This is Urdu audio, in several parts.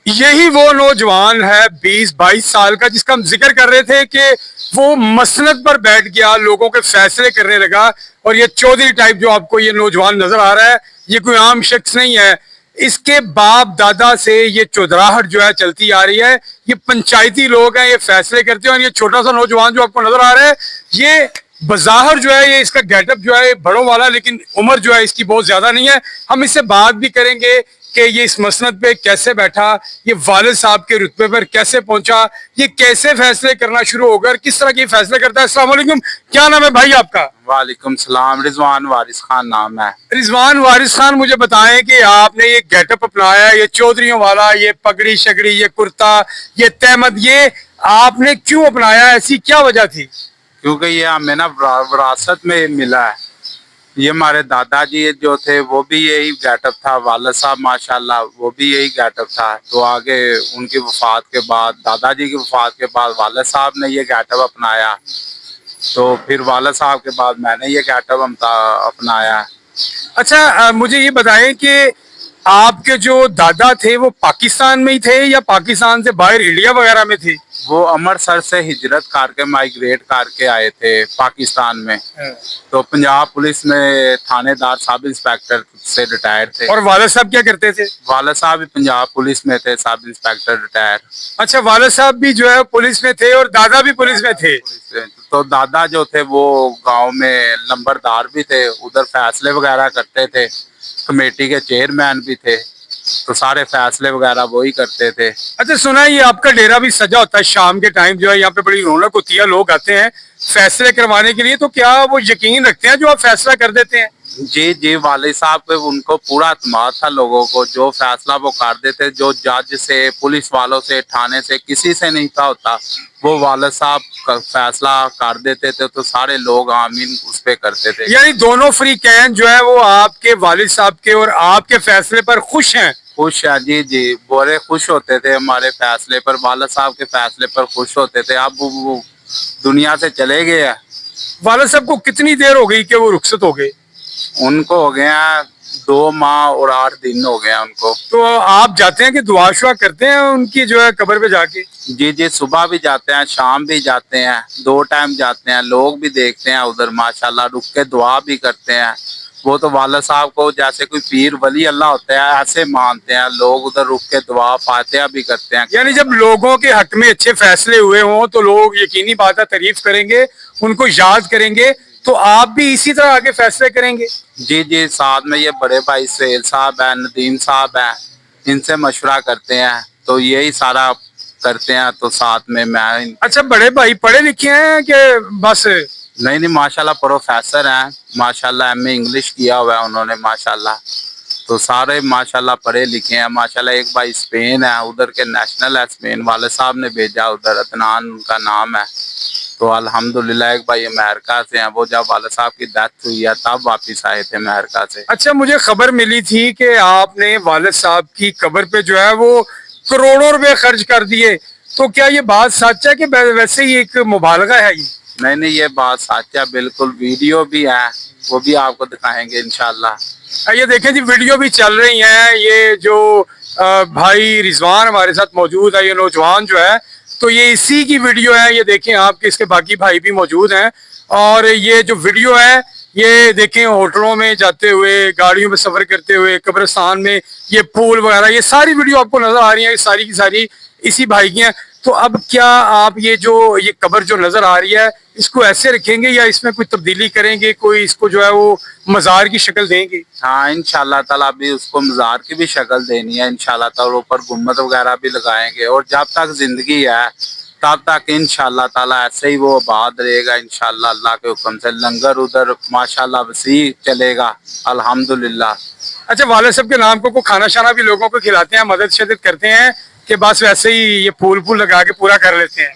یہی وہ نوجوان ہے 20-22 سال کا جس کا ہم ذکر کر رہے تھے کہ وہ مسند پر بیٹھ گیا, لوگوں کے فیصلے کرنے لگا. اور یہ چودھری ٹائپ جو آپ کو یہ نوجوان نظر آ رہا ہے یہ کوئی عام شخص نہیں ہے. اس کے باپ دادا سے یہ چودراہٹ جو ہے چلتی آ رہی ہے. یہ پنچایتی لوگ ہیں, یہ فیصلے کرتے ہیں. اور یہ چھوٹا سا نوجوان جو آپ کو نظر آ رہا ہے یہ بظاہر جو ہے یہ اس کا گیٹ اپ جو ہے بڑوں والا, لیکن عمر جو ہے اس کی بہت زیادہ نہیں ہے. ہم اس سے بات بھی کریں گے کہ یہ اس مسند پہ کیسے بیٹھا, یہ والد صاحب کے رتبے پر کیسے پہنچا, یہ کیسے فیصلے کرنا شروع ہو گیا, کس طرح کے فیصلے کرتا ہے. السلام علیکم, کیا نام ہے بھائی آپ کا؟ وعلیکم السلام. رضوان وارث خان نام ہے. رضوان وارث خان, مجھے بتائیں کہ آپ نے یہ گیٹ اپ اپنایا, یہ چودھریوں والا, یہ پگڑی شگڑی, یہ کرتا, یہ تہمد, یہ آپ نے کیوں اپنایا, ایسی کیا وجہ تھی؟ کیونکہ یہ ہمیں نا وراثت میں ملا ہے. یہ ہمارے دادا جی جو تھے وہ بھی یہی گیٹ اپ تھا, والد صاحب ماشاءاللہ وہ بھی یہی گیٹ اپ تھا. تو آگے ان کی وفات کے بعد, دادا جی کی وفات کے بعد والد صاحب نے یہ گیٹ اپ اپنایا. تو پھر والد صاحب کے بعد میں نے یہ گیٹ اپ اپنایا. اچھا, مجھے یہ بتائیں کہ آپ کے جو دادا تھے وہ پاکستان میں ہی تھے یا پاکستان سے باہر انڈیا وغیرہ میں تھے؟ وہ امرتسر سے ہجرت کر کے مائگریٹ کر کے آئے تھے پاکستان میں. تو پنجاب پولیس میں تھانے دار سب انسپیکٹر سے ریٹائر تھے. اور والد صاحب کیا کرتے تھے؟ والد صاحب بھی پنجاب پولیس میں تھے, سب انسپیکٹر ریٹائر. اچھا, والد صاحب بھی جو ہے پولیس میں تھے اور دادا بھی پولیس میں تھے. تو دادا جو تھے وہ گاؤں میں لمبردار بھی تھے, ادھر فیصلے وغیرہ کرتے تھے, کمیٹی کے چیئرمین بھی تھے. تو سارے فیصلے وغیرہ وہی کرتے تھے. اچھا, سنا ہے یہ آپ کا ڈیرا بھی سجا ہوتا ہے شام کے ٹائم جو ہے یہاں پہ بڑی رونق ہوتی ہے, لوگ آتے ہیں فیصلے کروانے کے لیے, تو کیا وہ یقین رکھتے ہیں جو آپ فیصلہ کر دیتے ہیں؟ جی جی, والد صاحب پہ ان کو پورا اعتماد تھا لوگوں کو, جو فیصلہ وہ کر دیتے, جو جج سے, پولیس والوں سے, تھانے سے, کسی سے نہیں تھا ہوتا, وہ والد صاحب فیصلہ کر دیتے تھے. تو سارے لوگ آمین اس پہ کرتے تھے. یعنی دونوں فریقین جو ہے وہ آپ کے والد صاحب کے اور آپ کے فیصلے پر خوش ہیں؟ خوش ہے, جی جی, بڑے خوش ہوتے تھے ہمارے فیصلے پر, والد صاحب کے فیصلے پر خوش ہوتے تھے. اب وہ دنیا سے چلے گئے ہیں. والد صاحب کو کتنی دیر ہو گئی کہ وہ رخصت ہو گئے؟ ان کو ہو گیا 2 ماہ اور 8 دن ہو گیا ان کو. تو آپ جاتے ہیں کہ دعا شعا کرتے ہیں ان کی جو ہے قبر پہ جا کے؟ جی جی, صبح بھی جاتے ہیں, شام بھی جاتے ہیں, 2 ٹائم جاتے ہیں. لوگ بھی دیکھتے ہیں ادھر ماشاءاللہ, رک کے دعا بھی کرتے ہیں. وہ تو والد صاحب کو جیسے کوئی پیر ولی اللہ ہوتا ہے ایسے مانتے ہیں لوگ, ادھر رک کے دعا فاتحہ بھی کرتے ہیں. یعنی جب لوگوں کے حق میں اچھے فیصلے ہوئے ہوں تو لوگ یقینی بات ہے تعریف کریں گے, ان کو یاد کریں گے, تو آپ بھی اسی طرح آگے فیصلے کریں گے؟ جی جی, ساتھ میں یہ بڑے بھائی سہیل صاحب ہیں, ندیم صاحب ہیں, ان سے مشورہ کرتے ہیں. تو یہی سارا کرتے ہیں. تو ساتھ میں اچھا, بڑے بھائی پڑھے لکھے ہیں کہ بس؟ نہیں ماشاءاللہ پروفیسر ہیں, ماشاءاللہ ایم اے انگلش کیا ہوا ہے انہوں نے ماشاءاللہ. تو سارے ماشاءاللہ پڑھے لکھے ہیں ماشاءاللہ. ایک بھائی اسپین ہے, ادھر کے نیشنل ہے اسپین, والد صاحب نے بھیجا ادھر, عدنان ان کا نام ہے. تو الحمدللہ ایک بھائی امریکہ سے ہیں, وہ جب والد صاحب کی ڈیتھ ہوئی ہے تب واپس آئے تھے امریکہ سے. اچھا, مجھے خبر ملی تھی کہ آپ نے والد صاحب کی قبر پہ جو ہے وہ کروڑوں روپے خرچ کر دیے, تو کیا یہ بات سچ ہے کہ ویسے ہی ایک مبالغہ ہے یہ؟ نہیں یہ بات سچ ہے بالکل, ویڈیو بھی ہے, وہ بھی آپ کو دکھائیں گے انشاءاللہ. یہ دیکھیں جی, ویڈیو بھی چل رہی ہیں. یہ جو بھائی رضوان ہمارے ساتھ موجود ہے, یہ نوجوان جو ہے, تو یہ اسی کی ویڈیو ہے. یہ دیکھیں آپ کے اس کے باقی بھائی بھی موجود ہیں. اور یہ جو ویڈیو ہے یہ دیکھیں ہوٹلوں میں جاتے ہوئے, گاڑیوں میں سفر کرتے ہوئے, قبرستان میں, یہ پول وغیرہ, یہ ساری ویڈیو آپ کو نظر آ رہی ہیں, یہ ساری کی ساری اسی بھائی کی ہیں. تو اب کیا آپ یہ قبر جو نظر آ رہی ہے اس کو ایسے رکھیں گے یا اس میں کوئی تبدیلی کریں گے, کوئی اس کو جو ہے وہ مزار کی شکل دیں گے؟ ہاں انشاءاللہ تعالیٰ ابھی اس کو مزار کی بھی شکل دینی ہے انشاءاللہ تعالیٰ, اوپر گنبد وغیرہ بھی لگائیں گے. اور جب تک زندگی ہے تب تک انشاءاللہ تعالیٰ ایسے ہی وہ آباد رہے گا انشاءاللہ. اللہ کے حکم سے لنگر ادھر ماشاءاللہ وسیع چلے گا الحمدللہ. اچھا, والد صاحب کے نام کو کھانا شانا بھی لوگوں کو کھلاتے ہیں, مدد شدت کرتے ہیں کہ بس ویسے ہی یہ پھول لگا کے پورا کر لیتے ہیں؟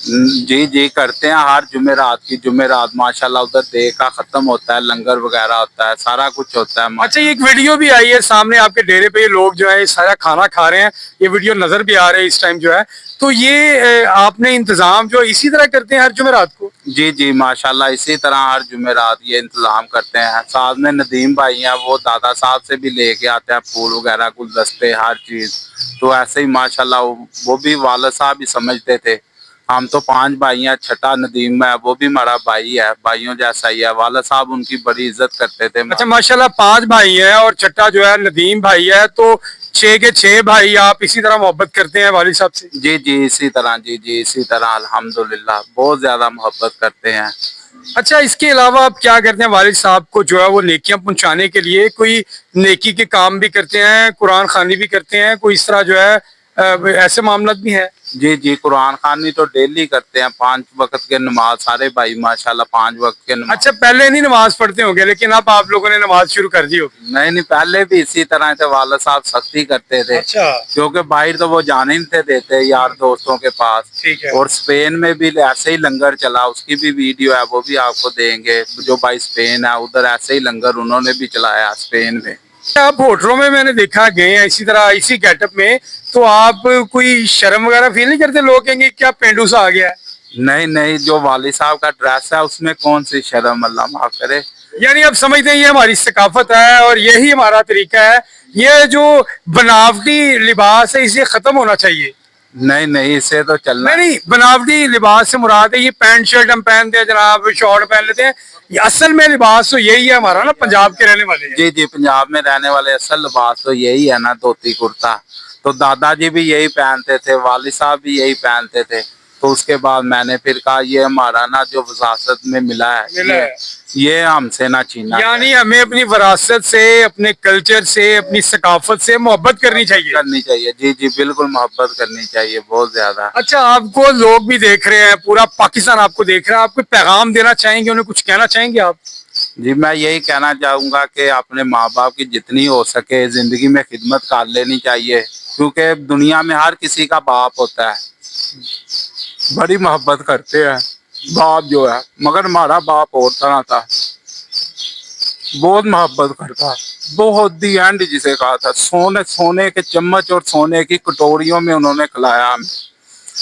جی جی کرتے ہیں ہر جمعرات کی جمعرات ماشاءاللہ ادھر دے کا ختم ہوتا ہے لنگر وغیرہ ہوتا ہے سارا کچھ ہوتا ہے اچھا یہ ایک ویڈیو بھی آئی ہے سامنے آپ کے ڈیرے پہ یہ لوگ جو ہے سارا کھانا کھا رہے ہیں یہ ویڈیو نظر بھی آ رہے ہیں اس ٹائم جو ہے تو یہ آپ نے انتظام جو اسی طرح کرتے ہیں ہر جمعرات کو جی جی ماشاءاللہ اسی طرح ہر جمعرات یہ انتظام کرتے ہیں ساتھ میں ندیم بھائی ہیں وہ دادا صاحب سے بھی لے کے آتے ہیں پھول وغیرہ گلدستے ہر چیز تو ایسے ہی ماشاءاللہ وہ بھی والد صاحب ہی سمجھتے تھے ہم تو 5 بھائی ہیں چھٹا ندیم ہے وہ بھی ہمارا بھائی ہے بھائیوں جیسا ہی ہے والد صاحب ان کی بڑی عزت کرتے تھے اچھا ماشاءاللہ 5 بھائی ہیں اور چھٹا جو ہے ندیم بھائی ہے تو 6 کے 6 بھائی آپ اسی طرح محبت کرتے ہیں والد صاحب سے جی جی اسی طرح جی جی اسی طرح الحمدللہ بہت زیادہ محبت کرتے ہیں اچھا اس کے علاوہ آپ کیا کرتے ہیں والد صاحب کو جو ہے وہ نیکیاں پہنچانے کے لیے کوئی نیکی کے کام بھی کرتے ہیں قرآن خوانی بھی کرتے ہیں کوئی اس طرح جو ہے ایسے معاملات بھی ہیں جی جی قرآن خوانی تو ڈیلی کرتے ہیں 5 وقت کے نماز سارے بھائی ماشاءاللہ 5 وقت کے نماز اچھا پہلے نہیں نماز پڑھتے ہوں گے لیکن اب آپ لوگوں نے نماز شروع کر دی ہوگی نہیں پہلے بھی اسی طرح سے والد صاحب سختی کرتے تھے اچھا کیونکہ باہر تو وہ جانے نہیں تھے دیتے یار دوستوں کے پاس ٹھیک ہے اور اسپین میں بھی ایسے ہی لنگر چلا اس کی بھی ویڈیو ہے وہ بھی آپ کو دیں گے جو بھائی اسپین ہے ادھر ایسے ہی لنگر انہوں نے بھی چلایا اسپین میں آپ ہوٹلوں میں نے دیکھا گئے ہیں اسی طرح اسی گیٹ اپ میں تو آپ کوئی شرم وغیرہ فیل نہیں کرتے لوگ کہیں گے کیا پینڈو سا آ گیا ہے نہیں جو والد صاحب کا ڈریس ہے اس میں کون سی شرم اللہ معاف کرے یعنی اب سمجھتے ہیں یہ ہماری ثقافت ہے اور یہی ہمارا طریقہ ہے یہ جو بناوٹی لباس ہے اسے ختم ہونا چاہیے نہیں اسے تو چلنا نہیں بناوٹی لباس سے مراد ہے یہ پینٹ شرٹ ہم پہنتے ہیں جناب شارٹ پہن لیتے ہیں یہ اصل میں لباس تو یہی ہے ہمارا نا پنجاب کے رہنے والے ہیں جی جی پنجاب میں رہنے والے اصل لباس تو یہی ہے نا دھوتی کرتا تو دادا جی بھی یہی پہنتے تھے والد صاحب بھی یہی پہنتے تھے تو اس کے بعد میں نے پھر کہا یہ ہمارا نا جو وراثت میں ملا ہے یہ ہم سے نہ چھینا یعنی ہمیں اپنی وراثت سے اپنے کلچر سے اپنی ثقافت سے محبت کرنی چاہیے جی جی بالکل محبت کرنی چاہیے بہت زیادہ اچھا آپ کو لوگ بھی دیکھ رہے ہیں پورا پاکستان آپ کو دیکھ رہا ہے آپ کو پیغام دینا چاہیں گے انہیں کچھ کہنا چاہیں گے آپ جی میں یہی کہنا چاہوں گا کہ اپنے ماں باپ کی جتنی ہو سکے زندگی میں خدمت کر لینی چاہیے کیونکہ دنیا میں ہر کسی کا باپ ہوتا ہے بڑی محبت کرتے ہیں باپ جو ہے مگر ہمارا باپ اور طرح تھا بہت محبت کرتا بہت دی اینڈ جسے کہا تھا سونے کے چمچ اور سونے کی کٹوریوں میں انہوں نے کھلایا ہمیں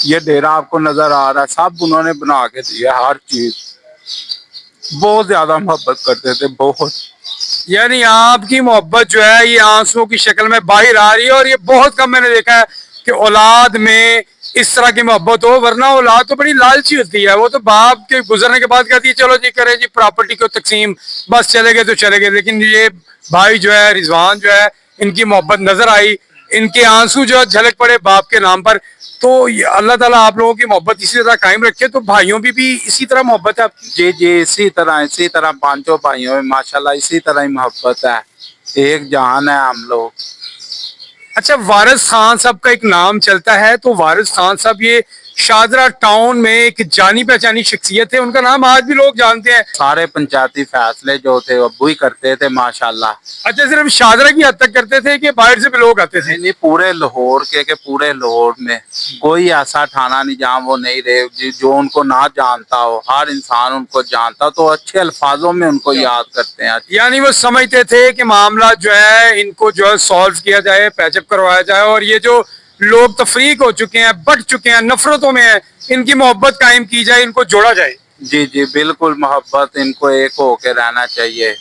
یہ ڈیرا آپ کو نظر آ رہا ہے سب انہوں نے بنا کے دیا ہر چیز بہت زیادہ محبت کرتے تھے بہت یعنی آپ کی محبت جو ہے یہ آنسوں کی شکل میں باہر آ رہی ہے اور یہ بہت کم میں نے دیکھا ہے کہ اولاد میں اس طرح کی محبت ہو ورنہ اولاد تو بڑی لالچی ہوتی ہے وہ تو باپ کے گزرنے کے بعد کہتی ہے چلو جی کرے جی پراپرٹی کو تقسیم بس چلے گئے تو چلے گئے لیکن یہ بھائی جو ہے رضوان جو ہے ان کی محبت نظر آئی ان کے آنسو جو جھلک پڑے باپ کے نام پر تو اللہ تعالیٰ آپ لوگوں کی محبت اسی طرح قائم رکھے تو بھائیوں بھی اسی طرح محبت ہے آپ کی جی اسی طرح 5 بھائیوں میں ماشاءاللہ اسی طرح ہی محبت ہے ایک جان ہے ہم لوگ اچھا وارث خان صاحب کا ایک نام چلتا ہے تو وارث خان صاحب یہ شاہدرہ ٹاؤن میں ایک جانی پہچانی شخصیت ہے ان کا نام آج بھی لوگ جانتے ہیں سارے پنچایتی فیصلے جو تھے ابو ہی کرتے تھے ماشاءاللہ اچھا صرف شاہدرہ کی حد تک کرتے تھے کہ باہر سے بھی لوگ آتے تھے نہیں پورے لاہور کے پورے لاہور میں کوئی ایسا ٹھانا نہیں جہاں وہ نہیں رہے جو ان کو نہ جانتا ہو ہر انسان ان کو جانتا تو اچھے الفاظوں میں ان کو یاد کرتے ہیں یعنی وہ سمجھتے تھے کہ معاملات جو ہے ان کو جو ہے سالو کیا جائے پیچ اپ کروایا جائے اور یہ جو لوگ تفریق ہو چکے ہیں بٹ چکے ہیں نفرتوں میں ہیں ان کی محبت قائم کی جائے ان کو جوڑا جائے جی بالکل محبت ان کو ایک ہو کے رہنا چاہیے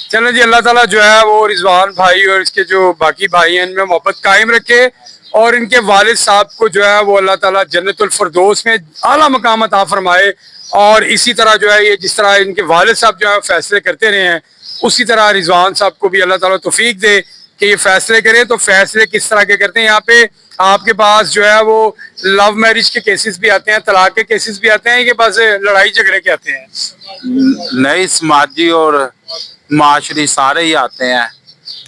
چلیں جی اللہ تعالیٰ جو ہے وہ رضوان بھائی اور اس کے جو باقی بھائی ہیں ان میں محبت قائم رکھے اور ان کے والد صاحب کو جو ہے وہ اللہ تعالیٰ جنت الفردوس میں اعلیٰ مقام عطا فرمائے اور اسی طرح جو ہے یہ جس طرح ان کے والد صاحب جو ہے فیصلے کرتے رہے ہیں اسی طرح رضوان صاحب کو بھی اللہ تعالیٰ توفیق دے کہ یہ فیصلے کریں تو فیصلے کس طرح کے کرتے ہیں یہاں پہ آپ کے پاس جو ہے وہ لو میرج کے کیسز بھی آتے ہیں طلاق کے کیسز بھی آتے ہیں کہ بس لڑائی جھگڑے کے آتے ہیں نئی سماجی اور معاشری سارے ہی آتے ہیں